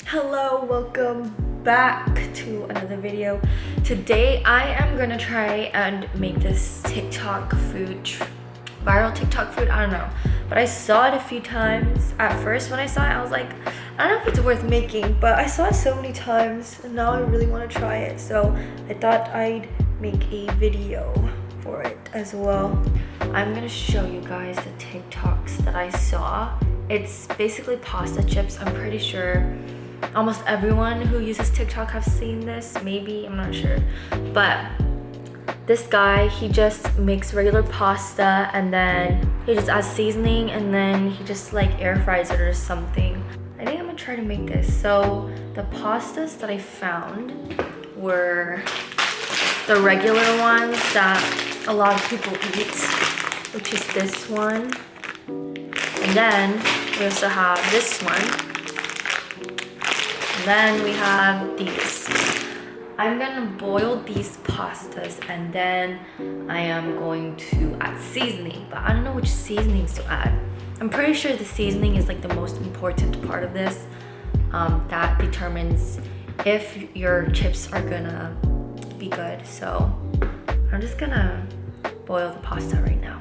Hello, welcome back to another video. Today I am gonna try and make this viral TikTok food. I don't know, but I saw it a few times. At first when I saw it, I was like, I don't know if it's worth making, but I saw it so many times and now I really want to try it, so I thought I'd make a video for it as well. I'm gonna show you guys the TikToks that I saw. It's basically pasta chips. I'm pretty sure almost everyone who uses TikTok have seen this, maybe, I'm not sure. But this guy, he just makes regular pasta and then he just adds seasoning and then he just like air fries it or something. I think I'm gonna try to make this. So the pastas that I found were the regular ones that a lot of people eat, which is this one. And then we also have this one. And then we have these. I'm gonna boil these pastas and then I am going to add seasoning, but I don't know which seasonings to add. I'm pretty sure the seasoning is like the most important part of this. That determines if your chips are gonna be good. So I'm just gonna boil the pasta right now.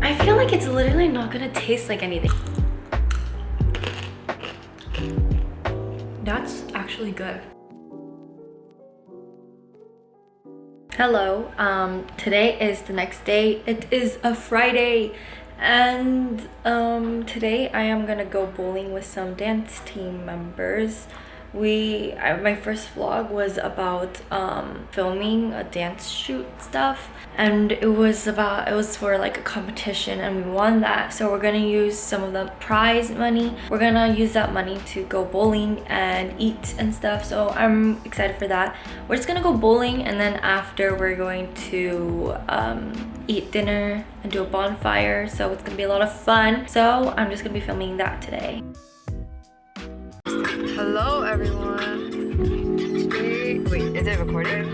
I feel like it's literally not gonna taste like anything. That's actually good. Hello, today is the next day. It is a Friday and today I am gonna go bowling with some dance team members. My first vlog was about filming a dance shoot stuff, and it was for like a competition and we won that, so we're gonna use some of the prize money. We're gonna use that money to go bowling and eat and stuff, so I'm excited for that. We're just gonna go bowling and then after we're going to eat dinner and do a bonfire, so it's gonna be a lot of fun. So I'm just gonna be filming that today. Hello everyone. Wait, is it recording?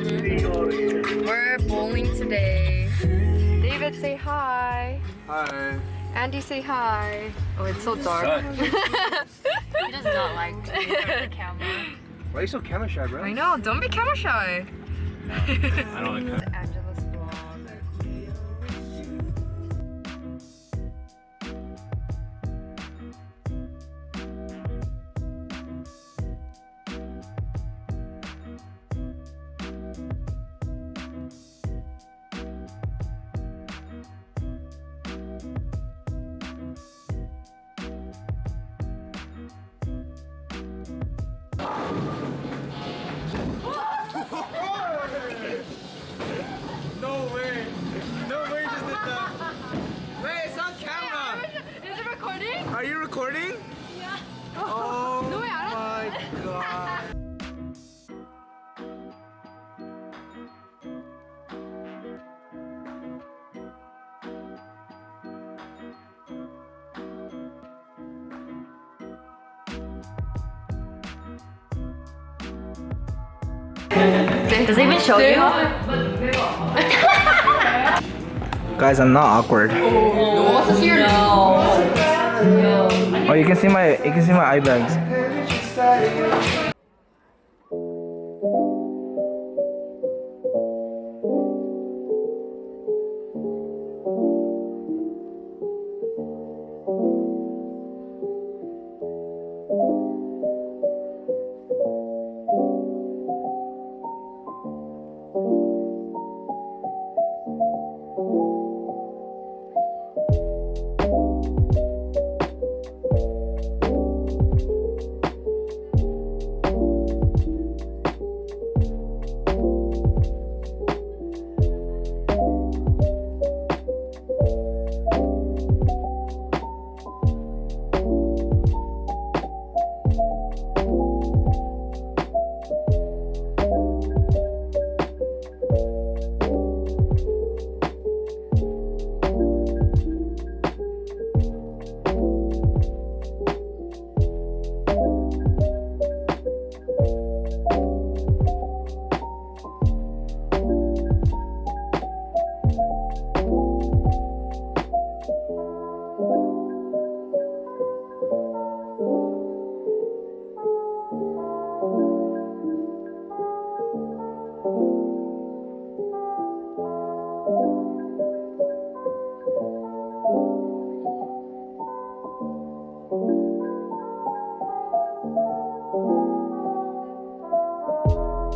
We're bowling today. David, say hi. Hi. Andy, say hi. Oh, it's so dark. He does not like to be in front of the camera. Why are you so camera shy, bro? I know, don't be camera shy. I don't like that. Angela's vlog. No way! No way you just did that! Wait, it's on camera! Is it recording? Are you recording? Yeah. Oh No way, my god! Does it even show you? Guys, I'm not awkward. What's your Oh, you can see my eye bags.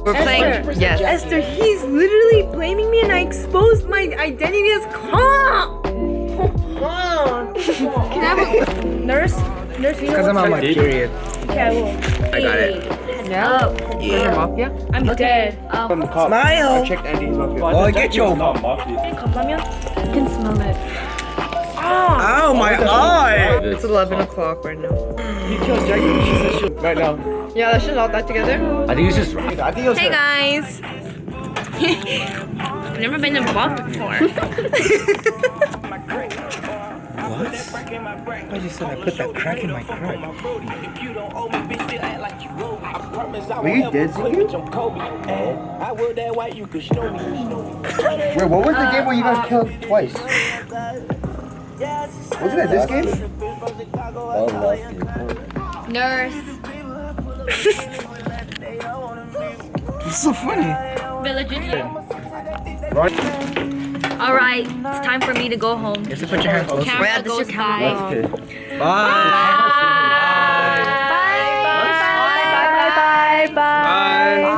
We're playing. Yes. Esther, he's literally blaming me and I exposed my identity as calm. Can I have a nurse? Nurse, you know Because I'm on my period. Okay, I will. I got it. Yeah. Yeah. Mafia. I'm dead. Smile. I checked Andy's mafia. Oh, I get you. Kaplamyan? You can smell it. Oh my eye. It's 11 o'clock right now. You killed Jackie. She said she right now. Yeah, let's just all that together. I think it's just right. I think it was Hey her. guys. I've never been involved before. What? I just said I put that crack in my crack. Were you dead, Ziggy? Wait, what was the game where you guys killed twice? Wasn't it this game? Nurse. It's so funny. All right, it's time for me to go home. You have to put your hand close. Camera Wait, this is goes your by. camera. Bye. Bye. Bye.